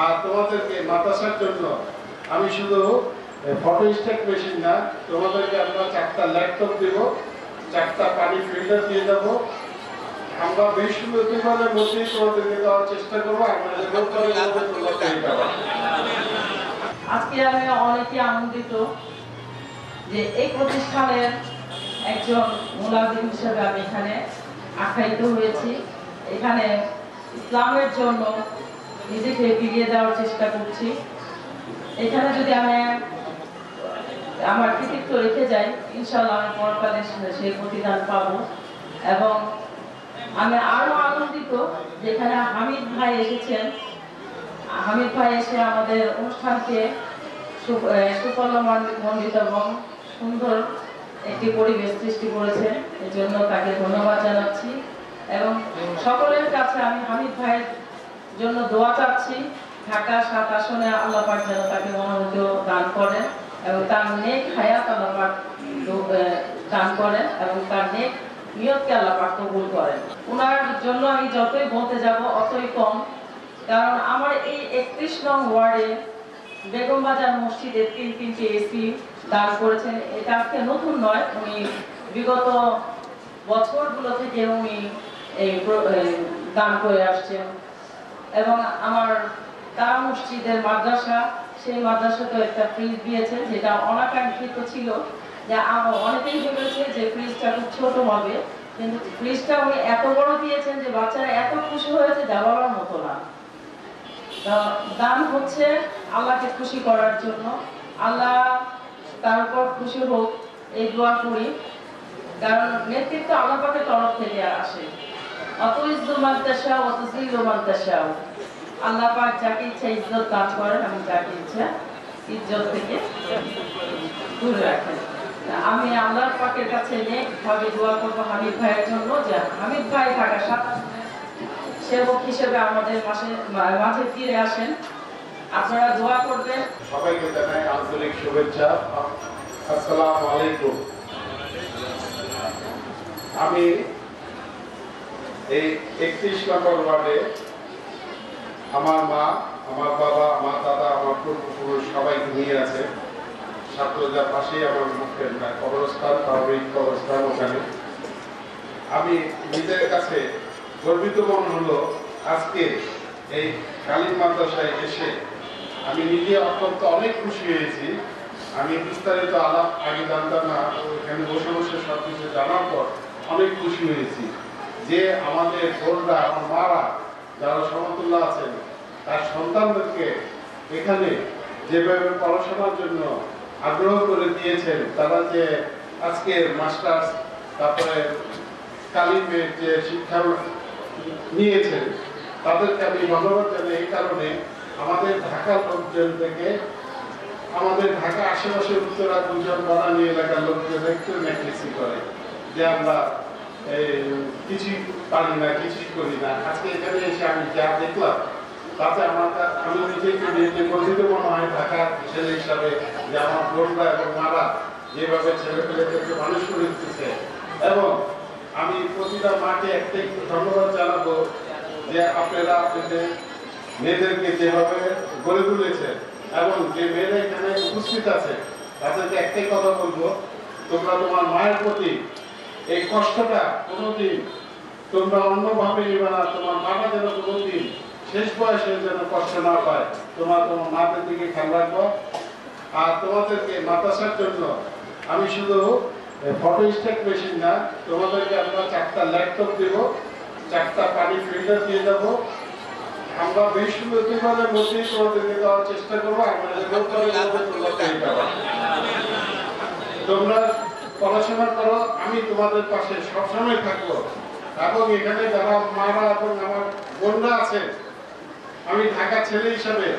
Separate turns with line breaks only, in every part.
আর তোমাদেরকে মাদ্রাসার জন্য আমি শুধু ফটো স্ট্যাক মেশিন না, তোমাদেরকে আমরা 4টা ল্যাপটপ দেব, 4টা পানি ফিল্টার দিয়ে দেবো। আমরা বৃহস্পতিবারের মধ্যেই তোমাদেরকে দেওয়ার চেষ্টা করবো।
আজকে আমি অনেকই আনন্দিত যে এই প্রতিষ্ঠানের একজন মুলাজিম হিসেবে আমি এখানে আখ্যায়িত হয়েছি। এখানে ইসলামের জন্য নিজেকে বিলিয়ে দেওয়ার চেষ্টা করছি। এখানে যদি আমি আমার কৃতিত্ব রেখে যাই, ইনশাআল্লাহ আমি পরকালে সেই প্রতিদান পাবো। এবং আমি আরো আনন্দিত যেখানে হামিদ ভাই এসেছেন। হামিদ ভাই এসে আমাদের অনুষ্ঠানকে সুফলমণ্ডিত এবং সুন্দর একটি পরিবেশ সৃষ্টি করেছেন। এর জন্য তাকে ধন্যবাদ জানাচ্ছি এবং সকলের কাছে আমি হামিদ ভাইয়ের জন্য দোয়া চাচ্ছি। ঢাকা 7 আসনে আল্লাহ পাক যেন তাকে মনোনীত দান করেন এবং তার নেক হায়াত আল্লাহ পাক দান করেন এবং তার নেক নিয়তকে আল্লাহ পাক কবুল করেন। ওনার জন্য আমি যতই বলতে যাব অতই কম, কারণ আমার এই 31 নং ওয়ার্ডে বেগম বাজার মসজিদে 3টি এসি দান করেছেন। এটা আজকে নতুন নয়, উনি বিগত বছরগুলো থেকে উনি এই দান করে আসছেন। এবং আমার তারা মসজিদের মাদ্রাসা, সেই মাদ্রাসাতেও একটা ফ্রিজ দিয়েছেন, যেটা অনাকাঙ্ক্ষিত ছিল। যে অনেকেই ভেবেছে যে ফ্রিজটা খুব ছোট হবে, কিন্তু ফ্রিজটা উনি এত বড় দিয়েছেন যে বাচ্চারা এত খুশি হয়েছে যা বলার মতো না। দান হচ্ছে আল্লাহকে খুশি করার জন্য। আল্লাহ তার উপর খুশি হোক এই দোয়া করি, কারণ নেতৃত্ব আল্লাহ পাকের তরফ থেকে আসে। অতইজ্জু মান তাশাউ ওয়া তুযিল্লু মান তাশাউ। আল্লাহ পাক যাকে ইচ্ছা ইজ্জত দান করেন এবং যাকে ইচ্ছা ইজ্জত থেকে দূরে রাখেন। আমি আল্লাহর পাকের কাছে নেকভাবে দোয়া করবো হামিদ ভাইয়ের জন্য, যে হামিদ ভাই ঢাকা 7 সেবক হিসেবে আমাদের মাঝে ফিরে আসেন। আপনারা দোয়া করবেন।
সবাইকে জানাই আন্তরিক শুভেচ্ছা। আসসালামু আলাইকুম। আমি এই 31 নম্বর ওয়ার্ডে আমার মা, আমার বাবা, আমার দাদা, আমার পূর্বপুরুষ সবাইকে নিয়ে আছে। ছাত্রদের পাশেই আমার মুখের কবরস্থান, পাবলিক কবরস্থান। ওখানে আমি নিজের কাছে গর্বিত মনে হলো আজকে এই কালিম মাদ্রাসায় এসে আমি নিজে অত্যন্ত অনেক খুশি হয়েছি। আমি বিস্তারিত আলাপ আগে জানতাম না, এখানে বসে বসে সব কিছু জানার পর অনেক খুশি হয়েছি যে আমাদের বোনরা, আমার মারা যারা সমতুল্য আছেন, তার সন্তানদেরকে এখানে যেভাবে পড়াশোনার জন্য আগ্রহ করে দিয়েছেন, তারা যে আজকে মাস্টার্স তারপরে তালিমের যে শিক্ষা নিয়েছেন, তাদেরকে আমি ধন্যবাদ জানাই। এই কারণে আমাদের ঢাকার লোকজন থেকে, আমাদের ঢাকা আশেপাশে উত্তরা দুজন বানানি এলাকার লোকজন একটু নেকলেসি করে যে আমরা কিছুই পারি না, কিছুই করি না। আজকে এখানে এসে আমি যা দেখলাম তাতে আমি নিজেকে নিজে গর্বিত মনে হয় ঢাকার ছেলে হিসাবে, যে আমার বোনরা এবং মারা যেভাবে ছেলে পেলেদেরকে মানুষ করে দিতেছে। এবং আমি প্রতিটা মাকে একটাই ধন্যবাদ জানাবো যে আপনারা আপনাদের মেয়েদেরকে যেভাবে গড়ে তুলেছেন এবং যে মেয়েরা এখানে উপস্থিত আছে তাদেরকে একটাই কথা বলবো, তোমরা তোমার মায়ের প্রতি এই কষ্টটা কোনোদিন তোমরা অন্যভাবে নিবে না। তোমার মারা যেন কোনোদিন শেষ বয়সে যেন কষ্ট না পায়, তোমার মাদের দিকে খেয়াল রাখবো। আর তোমাদেরকে মাদ্রাসার জন্য আমি শুধু ফটো স্ট্যাক মেশিন না, তোমাদেরকে আমরা 4টা ল্যাপটপ দেব, 4টা পানি ফিল্টার দিয়ে দেবো। আমরা বৃহস্পতিবারের মধ্যেই তোমাদেরকে দেওয়ার চেষ্টা করবো। তোমরা পড়াশোনা করো, আমি তোমাদের পাশে সবসময় থাকবো। এবং এখানে যারা মারা এবং আমার বোনরা আছে, আমি ঢাকা ছেলে হিসাবে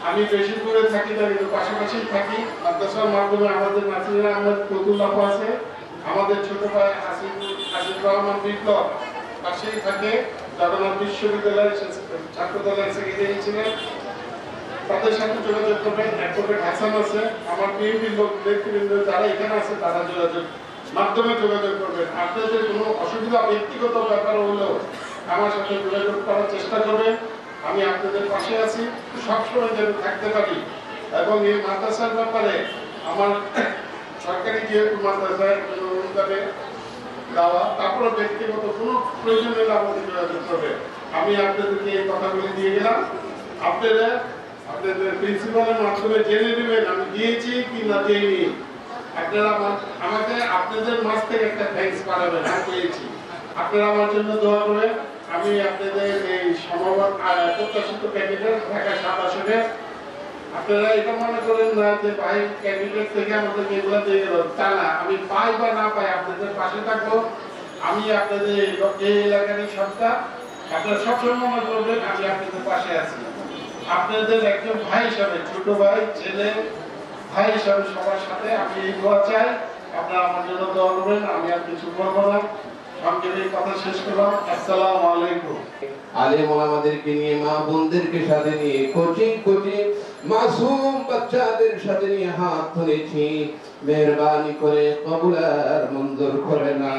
আমি বেশি দূরে থাকি না, কিন্তু পাশাপাশি থাকি। মাদ্রাসার মাধ্যমে আমাদের নাসির আহমেদ ফতুল্লাহ আছে, আমাদের ছোট ভাই আসিফ রহমান বিপ্লব পাশেই থাকে, জগন্নাথ বিশ্ববিদ্যালয়ের ছাত্রদলের সেক্রেটারি ছিলেন। তাদের সাথে যোগাযোগ করবেন। অ্যাডভোকেট হাসান আছে, আমার বিএনপির লোক ব্যক্তিবৃন্দ যারা এখানে আছে তারা মাধ্যমে যোগাযোগ করবেন। আপনাদের কোনো অসুবিধা ব্যক্তিগত ব্যাপার হলেও আমার সাথে যোগাযোগ করার চেষ্টা করবেন। আমি আপনাদের পাশে আছি, সবসময় যেন থাকতে পারি। এবং এই মাদ্রাসার ব্যাপারে আমার সরকারি যেহেতু মাদ্রাসায় অনুদানে দেওয়া, তারপরে ব্যক্তিগত কোনো প্রয়োজনে আমাদের যোগাযোগ করবে। আমি আপনাদেরকে এই কথাগুলি দিয়ে গেলাম, আপনারা আপনাদের প্রিন্সিপালের মাধ্যমে জেনে নেবেন আমি দিয়েছি কি না দিইনি। আপনারা আমাকে আপনাদের মাঝ থেকে একটা থ্যাঙ্কস পাঠাবেন, আমি পেয়েছি। আপনারা আমার জন্য দোয়া করবেন। আমি আপনাদের এই প্রত্যাশিত ক্যান্ডিডেট ঢাকা 7 আসনে, আপনারা এটা মনে করেন না যে ভাই ক্যান্ডিডেট থেকে আমাদেরকে এগুলো দিয়ে গেল, তা না। আমি পাই বা না পাই আপনাদের পাশে থাকবো। আমি আপনাদের এই এলাকারই সন্তান, আপনারা সবসময় মনে করবেন আমি আপনাদের পাশে আছি। আপনাদের একজন ভাই হিসাবে, ছোট ভাই, ছেলে, ভাই হিসাবে সবার সাথে আমি এই দোয়া চাই, আপনারা আমার জন্য দোয়া করবেন। আমি আর কিছু বলবো না, সংক্ষেপে কথা শেষ করলাম। আসসালামু আলাইকুম।
আলেম ওলামাদেরকে নিয়ে, মা বোনদেরকে সাথে নিয়ে, কোচিং মাসুম বাচ্চাদের সাথে নিয়ে হাত তুলেছি। মেহরবানি করে কবুল আর মঞ্জুর করে না।